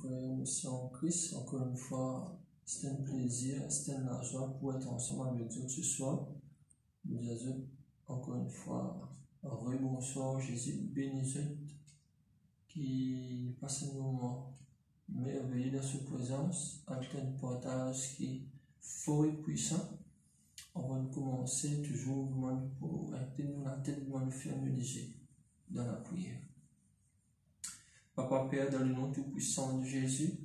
frères et sœurs en Christ, encore une fois, c'est un plaisir, c'est un joie pour être ensemble avec Dieu ce soir. Nous disons encore une fois, bonsoir Jésus, bénissez, qui passe un moment merveilleux dans sa présence, avec un partage qui est fort et puissant. On va commencer toujours pour être la tête, nous faire nous léger dans la prière. Papa Père, dans le nom tout puissant de Jésus,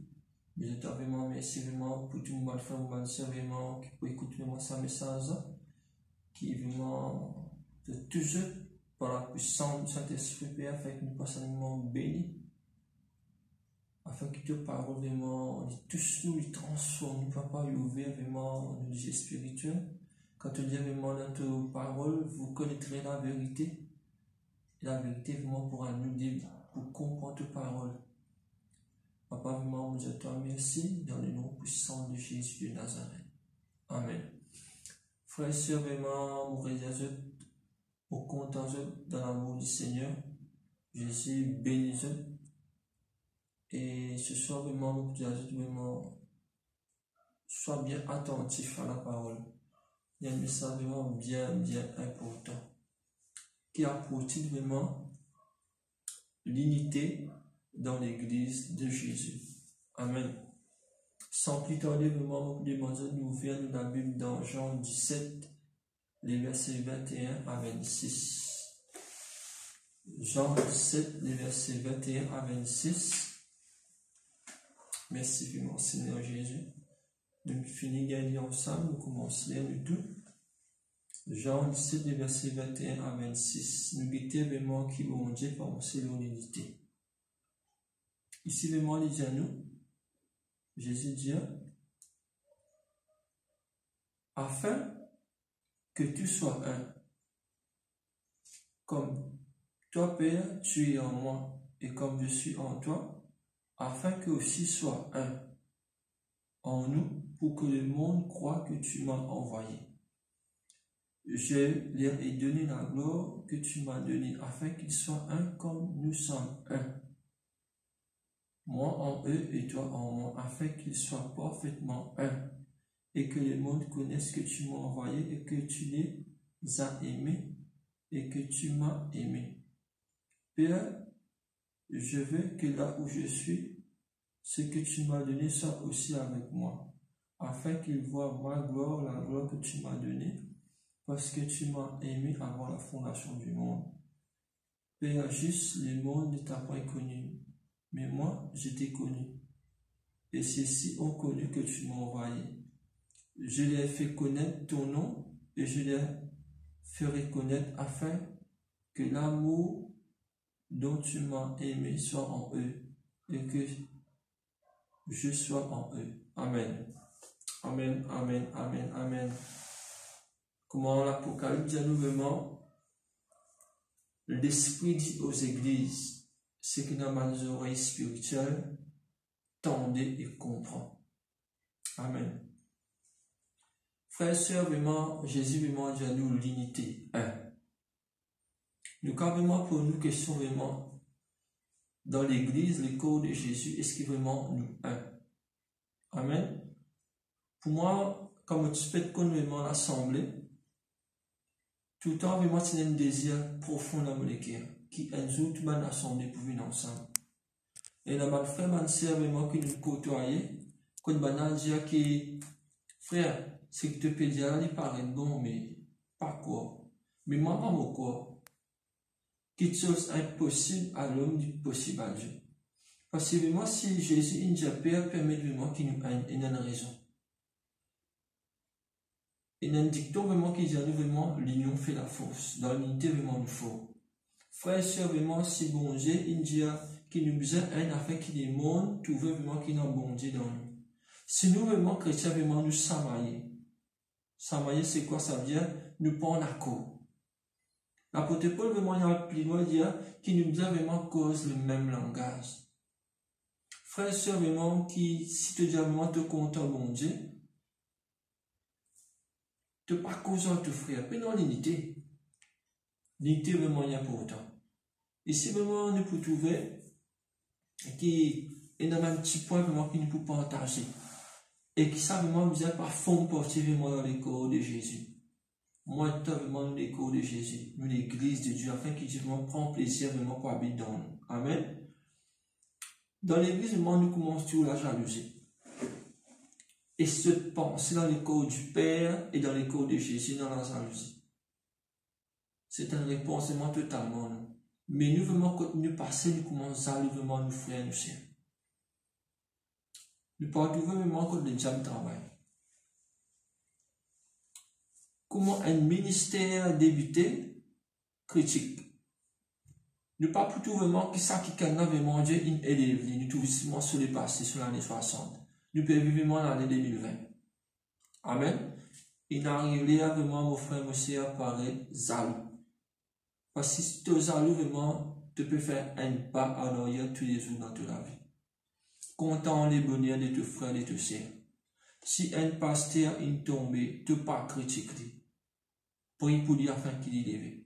je te vraiment merci vraiment pour tout le monde, frère, mon vraiment qui peut écouter vraiment ce message, qui est vraiment de toujours par la puissance du Saint-Esprit, Père, afin que nous passions un moment béni, afin que ta parole vraiment, tous nous les transforme, Papa, et ouvrir vraiment nos yeux spirituels. Quand tu dis vraiment dans ta parole, vous connaîtrez la vérité, et la vérité vraiment pourra nous dire, pour comprendre ta parole. Papa, vraiment, je te remercie dans le nom puissant de Jésus de Nazareth. Amen. Frères et sœurs, vraiment, vous réalisez au content dans l'amour du Seigneur. Jésus bénis. Et ce soir, vraiment, vous réalisez vraiment, sois bien attentif à la parole. Il y a un message vraiment bien important qui apporte vraiment l'unité dans l'église de Jésus. Amen. Sans plus tarder, vraiment, vous demandez nous ouvrir la Bible dans Jean 17, les versets 21 à 26. Jean 17, les versets 21 à 26. Merci vraiment, Seigneur Jésus. Nous finissons gagner ensemble, nous commençons nous tout. Jean 17, les versets 21 à 26. Nous guettons vraiment qui vont Dieu pour selon l'unité. Ici, vraiment, les dit à nous, Jésus dit, afin que tu sois un, comme toi, Père, tu es en moi, et comme je suis en toi, afin que aussi soit un en nous, pour que le monde croie que tu m'as envoyé. Je leur ai donné la gloire que tu m'as donnée, afin qu'ils soient un comme nous sommes un. Moi en eux et toi en moi, afin qu'ils soient parfaitement un, et que le monde connaisse que tu m'as envoyé et que tu les as aimés et que tu m'as aimé. Père, je veux que là où je suis, ce que tu m'as donné soit aussi avec moi, afin qu'ils voient ma gloire, la gloire que tu m'as donnée, parce que tu m'as aimé avant la fondation du monde. Père, juste le monde ne t'a pas connu, mais moi, je t'ai connu. Et ceux-ci ont connu que tu m'as envoyé. Je les ai fait connaître ton nom et je les ferai connaître afin que l'amour dont tu m'as aimé soit en eux et que je sois en eux. Amen. Amen, amen, amen, amen. Comment l'Apocalypse dit nouvellement, l'Esprit dit aux églises, ce qui n'a pas les oreilles spirituelles, tendez et comprend. Amen. Frères et sœurs, vraiment, Jésus vraiment dit à nous l'unité. Nous, carrément, pour nous, question vraiment, dans l'église, le corps de Jésus, est-ce qu'il vraiment nous un? Amen. Pour moi, comme tu peux connaître vraiment l'assemblée, tout le temps, vraiment, c'est un désir profond dans mon cœur, qui un jour, tout le monde assemblée pour venir ensemble. Et là, mon frère, mon sœur, vraiment, qui nous côtoyait, quand on a dit que, frère, ce que tu peux dire, il paraît bon, mais pas quoi. Mais moi, pas mon corps. Quelque chose impossible à l'homme, du possible à Dieu. Parce que vraiment, si Jésus, il Père, permet vraiment qu'il nous ait une raison. Il y a un dicton vraiment qui dit vraiment l'union fait la force. Dans l'unité, vraiment, il faut. Frère et sœur, vraiment, si bon Dieu, il dit qu'il nous besoin un afin qu'il y ait monde, tout veut vraiment qu'il y ait un bon Dieu dans nous. Si nous, vraiment, chrétiens, vraiment, nous s'amailler. S'amailler, c'est quoi? Ça veut dire nous pas en accord. L'apôtre Paul, vraiment, il y a plus loin, dit qu'il nous besoin vraiment cause le même langage. Frère et sœur, vraiment, qui, si tu dis vraiment, te content, bon Dieu, te pas causant ton frère, mais dans l'unité. L'unité vraiment est important. Et si vraiment nous pouvons trouver qui Et dans un petit point vraiment qui nous peut partager. Et qui ça vraiment vous êtes pas fond porter vraiment dans les corps de Jésus. Moi, je vraiment dans les corps de Jésus, nous l'église de Dieu, afin qu'il vraiment prend plaisir vraiment pour habiter dans nous. Amen. Dans l'église, nous commençons toujours la jalousie. Et se penser dans les corps du Père et dans les corps de Jésus dans la jalousie. C'est une réponse vraiment totalement non. Mais nous vraiment continuer à passer, nous commençons à vraiment nous frères, nous sœurs. Nous partons vraiment quand le diable travaille. Comment un ministère débuté critique. Nous pas plutôt vraiment qui ça qui a vraiment Dieu une élève, nous tout vraiment sur le passé, sur l'année 60. Nous pouvons vivre vraiment l'année 2020. Amen. Il n'arrive là vraiment, mon frère, mon soeur, à parler jaloux. Parce que si tu es jaloux, vraiment, tu peux faire un pas en arrière tous les jours dans toute la vie. Content les bonheurs de tes frères et de tes sœurs. Si un pasteur est tombé, tu ne pas critiquer. Prie pour lui afin qu'il y lève.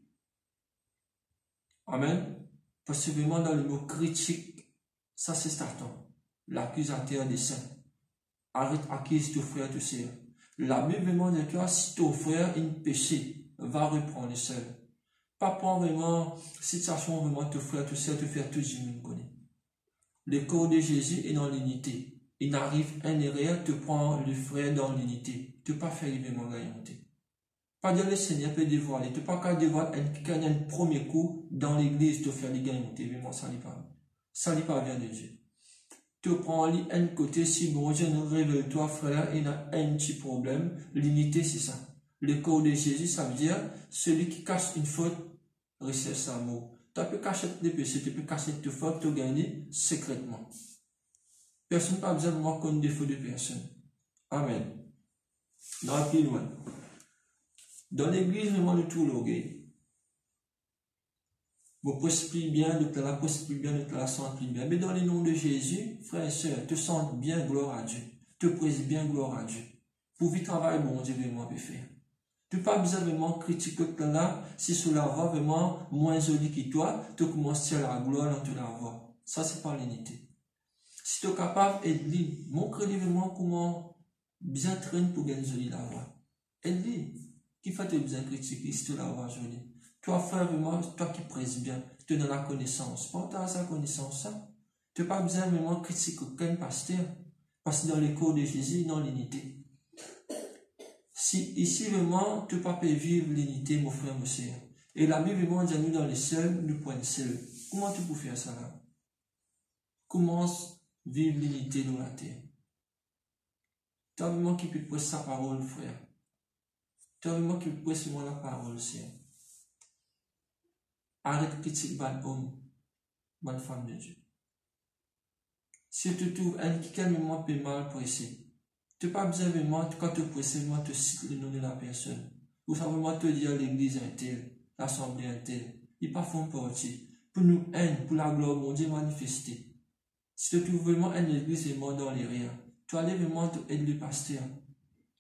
Amen. Parce que vraiment dans le mot critique, ça c'est Satan, l'accusateur des saints. Arrête accuser ton frère et tes sœurs. La Bible vraiment dit que si ton frère a un péché, va reprendre seul. Pas prendre vraiment situation vraiment ton frère et tes sœurs te faire tout le monde connaît. Le corps de Jésus est dans l'unité. Il n'arrive un erreur, tu prends le frère dans l'unité. Tu ne peux pas faire vraiment la unité. Pas dire le Seigneur peut dévoiler. Tu ne peux pas qu'à dévoiler un premier coup dans l'église, tu faire les gagnantés. Vraiment, ça n'est pas. Ça n'est pas bien de Dieu. Tu prends un côté, si bon Dieu nous révèle toi, frère, il y a un petit problème. L'unité, c'est ça. Le corps de Jésus, ça veut dire celui qui cache une faute, recève sa mort. Tu peux cacher des péchés, tu peux cacher tes fautes, tu gagnes secrètement. Personne n'a pas besoin de moi comme défaut de personne. Amen. Dans plus loin. Dans l'église, vraiment de tout l'orgueil. Vous postez bien, de la postez bien, de la sentez bien. Mais dans le nom de Jésus, frères et sœurs, te sens bien, gloire à Dieu. Te presse bien, gloire à Dieu. Pour vivre travail, bon Dieu, vraiment, peut faire. Tu n'as pas besoin de vraiment critiquer là, si cela va vraiment moins joli que toi, tu commences à la gloire dans toute la voix. Ça, c'est pas l'unité. Si tu es capable d'aider, montre-lui vraiment comment bien traîner pour gagner joli la voix. Aide-lui. Qui fait te bien critiquer si tu la voix jolie. Toi, frère, vraiment, toi qui presse bien, tu donnes la connaissance. Partage sa connaissance, ça. Tu n'as pas besoin de vraiment critiquer aucun pasteur. Parce que dans les cours de Jésus, dans l'unité. Si ici vraiment, tu ne peux pas vivre l'unité, mon frère, mon soeur. Et la Bible vraiment dit à nous dans les seuls, nous pouvons seuls. Comment tu peux faire ça là? Commence à vivre l'unité dans la terre. Tu as vraiment qui peut prêcher sa parole, frère. Tu as vraiment qui peut prêcher la parole, sœur. Arrête de critiquer bon homme, bonne femme de Dieu. Si tu trouves un qui a vraiment peu mal pressé, tu n'as pas besoin vraiment, quand tu presses, vraiment te citer le nom de la personne. Ou ça vraiment te dire l'église un tel, l'assemblée un tel. Ils ne font pas partie. Pour nous, pour la gloire de Dieu manifester. Si tu trouves vraiment une église vraiment dans les riens, tu allais vraiment aider le pasteur.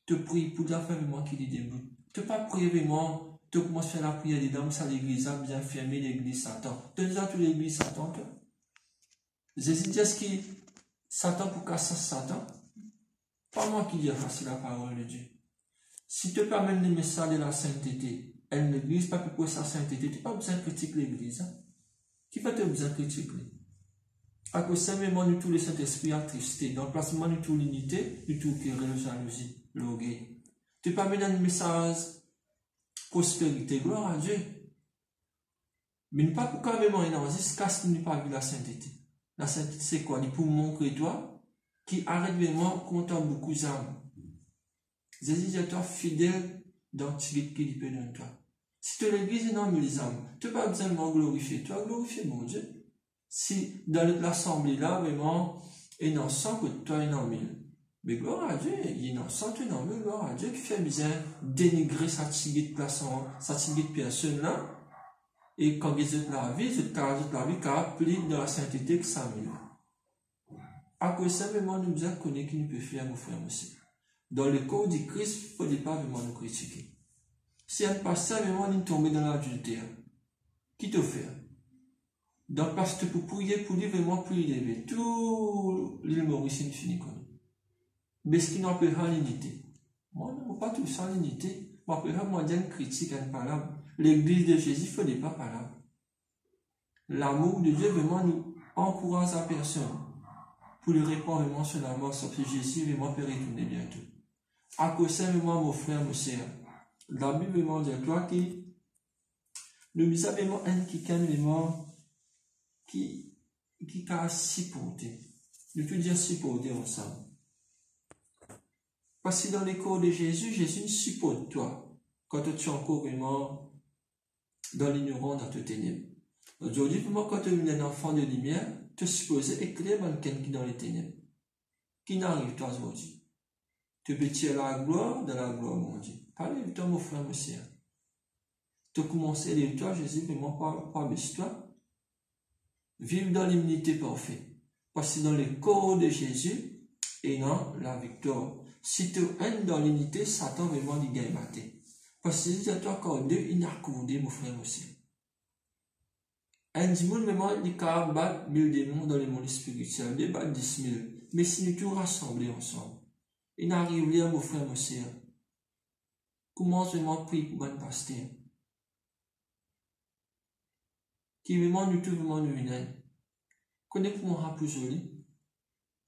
Tu pries pour la faire vraiment qu'il y débute. Tu ne pas prier vraiment, tu commences à faire la prière des dames, ça l'église a bien fermé l'église Satan. Tu as déjà toute l'église Satan, toi. Jésus dit ce qui Satan pour casser Satan. Pas moi qui dis c'est la parole de Dieu. Si tu peux amener le message de la sainteté, une église, pas pour sa sainteté, tu n'as pas besoin de critiquer l'église. Hein? Qui va te besoin de critiquer? À cause simplement de tout le Saint-Esprit attristé, dans le placement de toute l'unité, de tout querelle, jalousie, l'orgueil. Tu peux amener un message prospérité, gloire à Dieu. Mais pas pour quand même en jusqu'à ce que tu n'aies pas vu la sainteté. La sainteté, c'est quoi? Il pour montrer toi qui arrête vraiment comptant beaucoup d'âmes. Jésus dit à toi fidèle dans l'utilité qu'il peut donner toi. Si tu l'église est dans les âmes, tu n'as pas besoin de glorifier. Tu as glorifié mon Dieu. Si dans l'assemblée là, vraiment, il n'en sent que toi, il en mille. Mais gloire à Dieu, il n'en sent que non, mais gloire à Dieu qui fait bien dénigrer sa tigre de personne, sa tigre de personne là. Et quand ils ont la vie, ils ont la vie qui a appelé dans la sainteté que ça mille. À cause simplement nous dire qu'on est qui nous peut faire, mon frère, aussi. Dans le corps du Christ, il ne faut pas vraiment nous critiquer. Si un pasteur vraiment est tombé dans l'adultère, qui te fait? Donc, parce que pour prier pour lui, vraiment pour lui lever, tout l'île Maurice est fini comme mais ce qui n'a pas l'unité. Moi, je ne pas tout ça l'unité. Moi, après, moi, j'ai une critique à une parole. L'église de Jésus ne fait pas parole. L'amour de Dieu vraiment nous encourage à personne pour lui répondre vraiment sur la mort, sauf que Jésus vraiment peut retourner bientôt. À cause ça, vraiment, mon frère, mon sœur, la Bible vraiment dit toi qui nous avons vraiment un qui calme vraiment qui a supporté. Nous tout dire supporter ensemble. Parce que dans les cours de Jésus, Jésus ne supporte toi quand tu es encore vraiment dans l'ignorance, dans tes ténèbres. Aujourd'hui, vraiment, quand tu es un enfant de lumière, tu es supposé éclairer quelqu'un qui est dans les ténèbres. Qui n'arrive toi aujourd'hui. Tu peux tirer la gloire dans la gloire, mon Dieu. Parlez de toi, mon frère, mon sœur. Tu commences à lire toi, Jésus, vraiment pas baisse-toi. Vive dans l'immunité parfaite. Parce que dans le corps de Jésus, et non la victoire. Si tu es dans l'unité, Satan vraiment dit gagne maté. Parce que si tu as encore deux, il n'a accordé, mon frère aussi. Un dimanche, vraiment, il a battu 1000 démons dans le monde spirituel, il bat 10 000. Mais si nous tous rassemblés ensemble, il n'arrive rien, mon frère aussi. Comment vraiment prier pour un pasteur? Qui vraiment nous tous vraiment nous unissent. Connais-moi pour joli.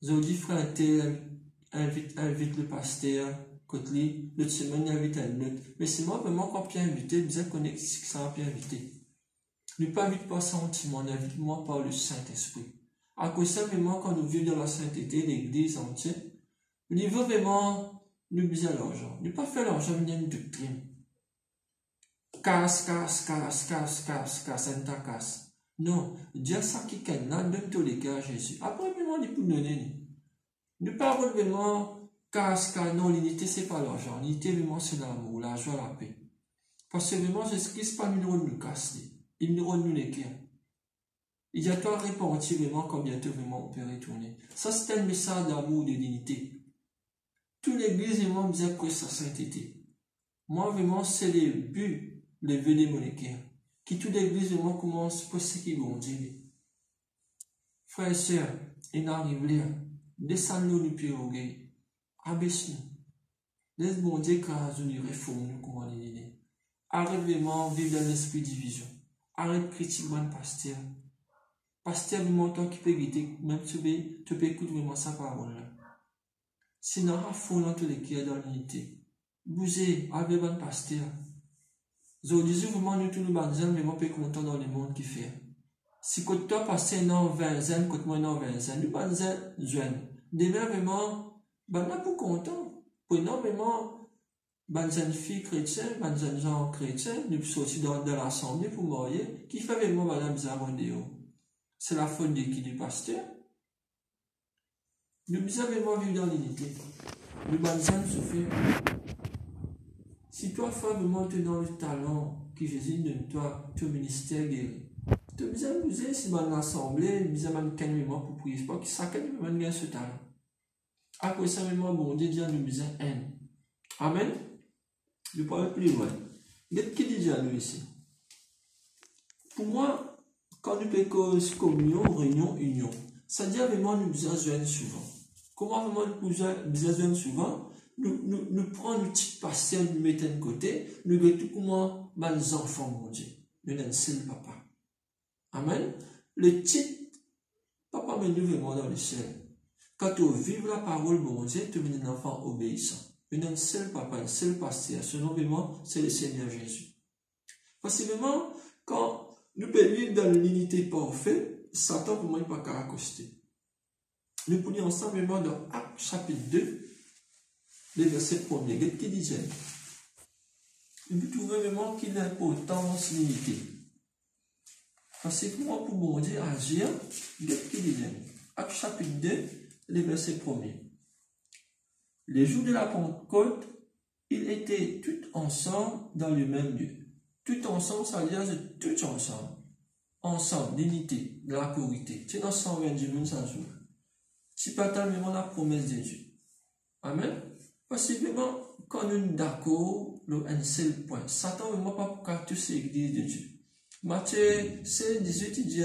Joli frère tel. Invite le pasteur, côté l'autre semaine, invite un autre. Mais c'est moi vraiment quand bien invité, bien connaître ce que ça a bien invité. Ne pas invite pas sentiment, invite-moi par le Saint-Esprit. À cause ça, vraiment, quand nous vivons dans la sainteté, l'église entière, nous veut vraiment nous biser l'argent. Ne pas faire l'argent, mais une doctrine. Casse, casse. Non, Dieu ça qui qu'elle n'a, donne tous les cas à Jésus. Après, vraiment, il peut donner. Ne pas vraiment casse, non, l'unité, c'est pas l'argent. L'unité, vraiment, c'est l'amour, la joie, la paix. Parce que vraiment, Jésus-Christ, pas nous nous casse, il nous nous les cœurs. Il y a toi répandu vraiment quand bientôt vraiment on peut retourner. Ça, c'est un message d'amour, de dignité. Toute l'église, vraiment, bien que sa sainteté. Moi, vraiment, c'est le but, le vœu des monétaires. Qui toute l'église, vraiment, commence pour ce qui vont dire. Frères et sœurs, il n'arrive rien. Descends-nous du pirogue, abaisse-nous. Laisse bon Dieu grâce nous réforme nous comme on dit. Arrête vraiment vivre dans l'esprit de division. Arrête critiquement le pasteur. Pasteur, vraiment, toi qui peux guider, même tu peux écouter vraiment sa parole. Sinon, à fond dans tous les cas dans l'unité. Bougez, avec bon pasteur. Aujourd'hui, vraiment, nous tous nous banzons, mais on peut content dans le monde qui fait. Si côté toi passer non 20 ans, côté moi non 20 ans, nous banzons jeunes. Demain, vraiment, ben là pour content. Pour énormément, banzons filles chrétiennes, banzons gens chrétiens, nous sortis dans l'assemblée pour marier, qui fait vraiment madame Zarondéo. C'est la faute de qui du pasteur. Nous devons vraiment vivre dans l'unité. Le banzan se fait. Si toi, femme, vraiment, tu es dans le talent que Jésus donne toi, tu es au ministère guéri. Tu as besoin de nous si dans l'assemblée, besoin de calmement pour prier. C'est pas que ça calmement gagne ce talent. À cause ça, vraiment, bon Dieu, nous besoin haine. Amen. Je ne parle plus loin. Qu'est-ce qu'il dit à nous ici? Pour moi, quand nous faisons communion, réunion, union, ça dit vraiment nous besoin de joindre souvent. Comment vraiment nous besoin de joindre souvent? Nous prenons une petite pasteur, nous mettons de côté, nous regardons tout comment les enfants, mon Dieu. Nous sommes seul papa. Amen. Le titre, papa me nous vraiment dans le ciel. Quand tu vives la parole, mon Dieu, tu es un enfant obéissant. Nous sommes seul papa, un seul pasteur. Ce nom vraiment, c'est le Seigneur Jésus. Parce que vraiment, quand nous pouvons vivre dans l'unité parfaite, Satan pour moi n'est pas qu'à accoster. Nous pouvons ensemble vraiment dans Actes chapitre 2, le verset 1er. Qu'est-ce qu'il disait? Nous trouvons vraiment qu'il y a l'importance de l'unité. Parce que pour moi, pour mon Dieu agir, qu'est-ce qu'il disait? Actes chapitre 2, le verset 1er. Les jours de la Pentecôte, ils étaient tous ensemble dans le même lieu. Tout ensemble, ça veut dire tout ensemble. Ensemble, l'unité, de la corité. C'est dans 120 jours, 100 jours. C'est pas tellement la promesse de Dieu. Amen. Parce que vraiment, quand nous sommes d'accord, un seul point. Satan ne veut pas pour tous ces églises de Dieu. Matthieu 16, 18, il dit,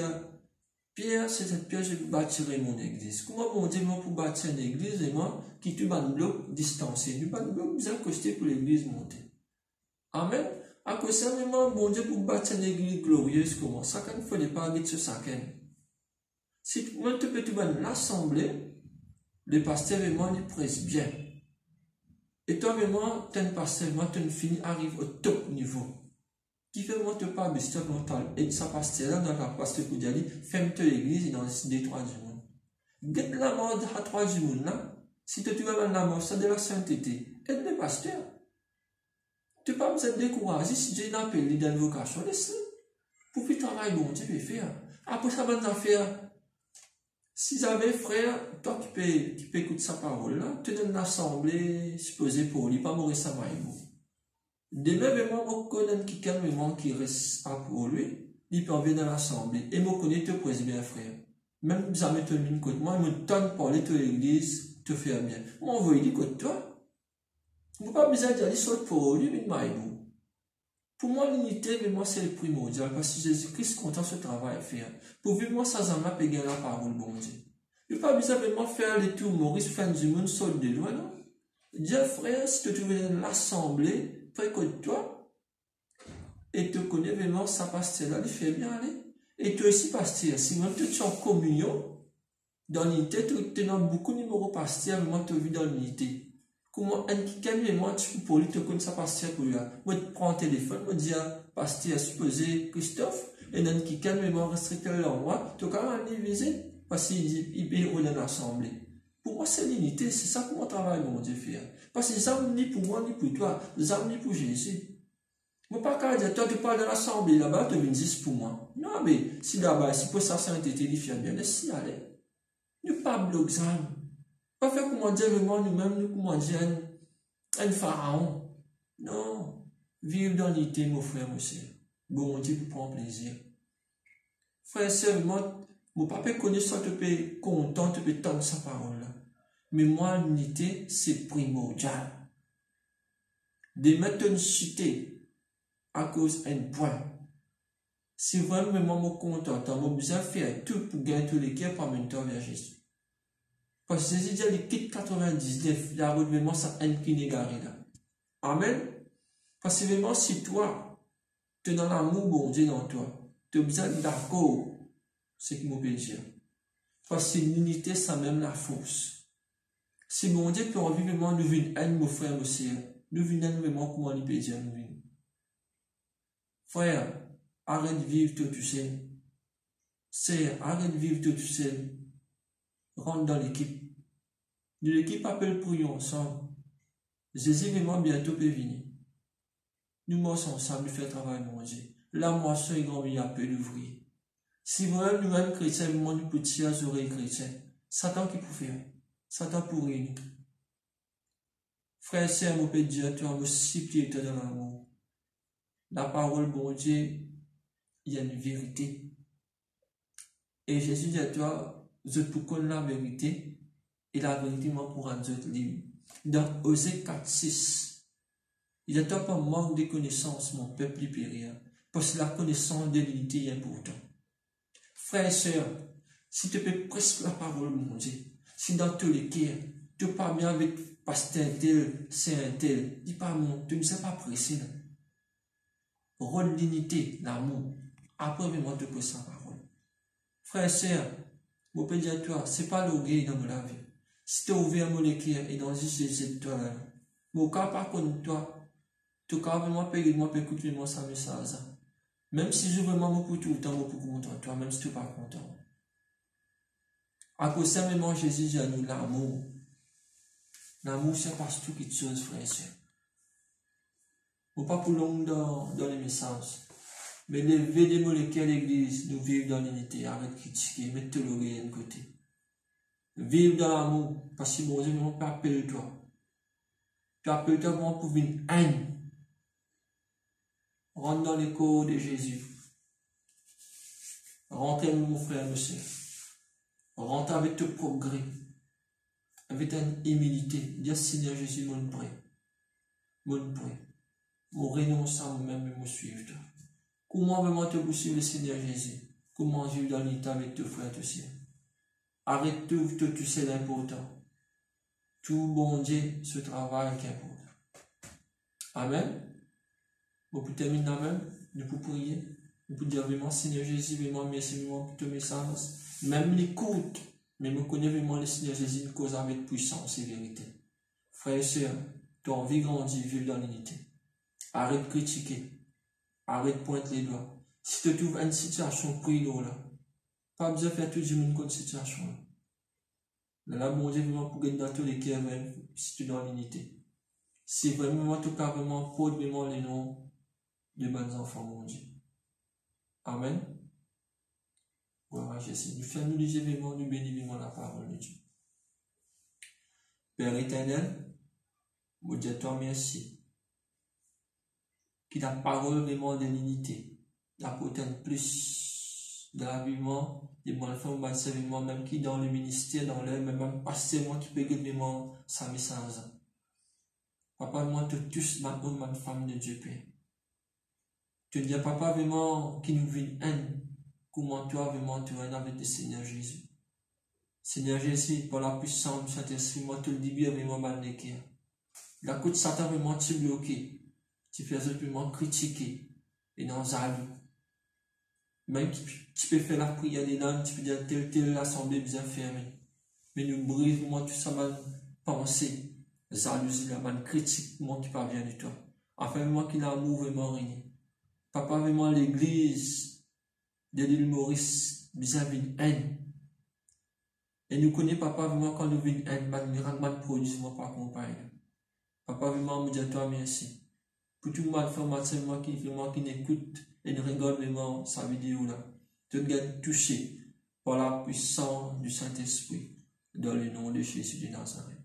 Pierre, c'est cette pierre, je bâtirai mon église. Comment bon Dieu pour bâtir une église, et moi, qui tu ban bloc distancé, du ban bloc bien accosté pour l'église montée. Amen. À cause ça, vraiment, bon Dieu pour bâtir une église glorieuse, comment ça, quand il faut pas dire ça, si tu peux tu ban l'assemblée, le pasteur vraiment, il presse bien. Et toi, vraiment, tu es un pasteur, moi, tu finis, arrive au top niveau. Qui fait moi te pas besteur mental et ça passe là dans la pasteur pour dire ferme l'église et dans les trois du monde. Get la mort de la trois du monde là. Si tu vas dans la mort, ça de la sainteté. Aide le pasteur. Tu pas besoin de décourager si Dieu n'a pas appelé dans vocation. Laisse-le. Pour faire travail bon Dieu peut faire. Après ça, bonne affaire. Si vous avez frère, toi qui peux écouter sa parole là, tu donnes l'assemblée supposée pour lui, pas mourir sa maille. Demain, vraiment, je connais quelqu'un qui reste pour lui, il peut venir dans l'assemblée. Et je connais te pèse bien, frère. Même si jamais tu as une côté, moi, je me donne parler de l'église, te faire bien. Moi, on va dire côté toi. Je n'ai pas besoin d'aller sur pour lui, mais maïbou. Pour moi, l'unité, vraiment, c'est le primordial. Parce que Jésus-Christ est content ce travail à faire. Pour vivre, moi, ça, j'en ai payé la parole, bon Dieu. Je n'ai pas besoin de vraiment faire les tours, Maurice, fin du monde, saut de loin, non? Dis, frère, si tu veux dans l'assemblée, précote toi et te connais vraiment ça pasteur là, il fait bien aller. Et toi aussi pasteur, si même tu es en communion, dans l'unité, tu as beaucoup de numéros pasteur, moi tu vis dans l'unité. Comment un qui calme moi tu peux pour lui te connais ça pasteur pour lui. Moi tu prends un téléphone, moi dis pasteur supposé Christophe, et un qui calme moi restricté là moi, tu as quand même aller visiter parce qu'il peut dans l'assemblée. Pour moi, c'est l'unité, c'est ça que mon travail, mon Dieu, faire. Parce que ça ni pour moi, ni pour toi, ça ni pour Jésus. Moi, pas qu'à dire, toi, tu parles de l'assemblée, là-bas, tu viens dire pour moi. Non, mais si là-bas, si pour ça, c'est un tété, il fait bien, laisse-y aller. Nous pas bloquer ça. Pas faire comment dire, vraiment, nous-mêmes, nous, comment dire, un pharaon. Non. Vivre dans l'unité, mon frère, mon sœur. Bon Dieu, pour prendre plaisir. Frère, seulement, mon papa connaît ça, tu peux content, tu peux tendre sa parole là. Mais moi, l'unité, c'est primordial. De mettre une cité à cause d'un point. Si vraiment je suis content, je vais besoin faire tout pour gagner tous les cœurs par même temps vers Jésus. Parce que Jésus dit, il quitte 99, il a vraiment ça incliné garé là. Amen. Parce que vraiment, si toi, tu es dans l'amour bon Dieu dans toi, tu as besoin d'accord. C'est ce qui m'obéit dire. Parce que l'unité, ça même la force. Si mon Dieu peut en vivre vraiment, nous venons un mon frère, mon sœur, nous venons vraiment comment il peut dire nous venons. Frère, arrête de vivre tout seul. Sœur, arrête de vivre tout seul. Rentre dans l'équipe. De l'équipe appelle pour nous ensemble. Jésus vraiment bientôt peut venir. Nous marchons ensemble, nous faisons le travail, mon Dieu. La moisson est grand, il y a peu d'ouvriers. Si vraiment nous-mêmes chrétiens, nous pouvons tirer les oreilles chrétiennes, Satan qui peut faire. Satan pour nous. Frère et sœur, mon Père Dieu, tu as aussi pied dans l'amour. La parole, bon Dieu, il y a une vérité. Et Jésus dit à toi, je peux connaître la vérité, et la vérité m'a pour rendre libre. Dans Osée 4:6, il y a toi pas manque de connaissances, mon peuple périr, parce que la connaissance de l'unité est importante. Frères et sœurs, si tu peux presque la parole, mon Dieu, si dans tous les cas, tu ne parles bien avec pasteur tel, c'est un tel, dis pas mon, tu ne sais pas pressé. Rôle l'unité, l'amour. Après, vraiment, tu peux sa parole. Frères et sœurs, mon Père dit à toi, ce n'est pas l'orgueil dans la vie. Si tu as ouvert mon équerre et dans juste toi là, mon cas par contre toi, tu as vraiment payé moi, écouter moi ça message. Même si je veux vraiment pour tout le temps, pour content, toi, même si tu n'es pas content. À cause de ça, même Jésus dit à nous l'amour. L'amour, c'est pas tout qui chose, frère et sœur. Pas pour long dans les messages. Mais lever des molécules à l'église, nous vivons dans l'unité, arrête de critiquer, mettre tout l'orgueil de côté. Vivre dans l'amour, parce que mon Dieu, ne pas appeler toi. Tu appelles toi pour une haine. Rentre dans les corps de Jésus. Rentrez, mon frère, monsieur. Rentre avec ton progrès. Avec une humilité. Dis, Seigneur Jésus, mon prêt. Mon prêt. Mon renonce à moi-même et me suivre. Comment vraiment te poursuivre le Seigneur Jésus? comment vivre dans l'unité avec tes frères et tes sœurs. Arrête tout, tu sais l'important. Tout bon Dieu, ce travail qui est important. Amen. Vous pouvez terminer amen. Nous pouvons prier. Nous pouvons dire vraiment, Seigneur Jésus, vraiment, merci vraiment pour ton message. Même l'écoute, mais me connais vraiment le Seigneur Jésus, une cause avec puissance et vérité. Frères et sœurs, tu as envie de grandir, vivre dans l'unité. Arrête de critiquer. Arrête de pointer les doigts. Si tu trouves une situation près là, pas besoin de faire tout le monde contre cette situation là. Là, bon Dieu, vraiment pour gagner dans tous les cœurs, même si tu es dans l'unité. C'est vraiment tout cas vraiment pour vraiment les noms de bons enfants, mon Dieu. Amen. Voilà, Jésus. Nous faisons nous léger vraiment, nous bénissons la parole de Dieu. Père éternel, mon Dieu, toi merci. Qui la parole vraiment de l'unité, d'apporter plus de l'habillement, des bonnes femmes, bonnes serviments, même qui dans le ministère, dans l'air, même pasteur, moi qui peut gagner vraiment sa message. Papa, moi, te tous, ma homme, ma femme de Dieu, Père. Tu dis, papa, vraiment, qui nous vit haine, comment toi, vraiment, tu règnes avec le Seigneur Jésus. Seigneur Jésus, par la puissance du Saint-Esprit, moi, tu le dis bien, vraiment, mal de cœur. La côte Satan, vraiment, tu bloqué. Tu fais simplement critiquer et dans jaloux. Même tu peux faire la prière des langues, tu peux dire telle assemblée bien fermée. Mais nous brise moi tout ça, mal pensée, jalousie, la mal critique, moi qui parvient de toi. Enfin, moi qui l'amour vraiment régné. Papa, vraiment l'église de l'île Maurice, vis-à-vis de haine. Et nous connaissons, papa, vraiment quand nous vivons haine, mal produit, moi pas accompagné. Papa, vraiment, me dit à toi merci. Pour tout le monde, qui n'écoute et ne regarde vraiment sa vidéo là, te garde touché par la puissance du Saint-Esprit dans le nom de Jésus de Nazareth.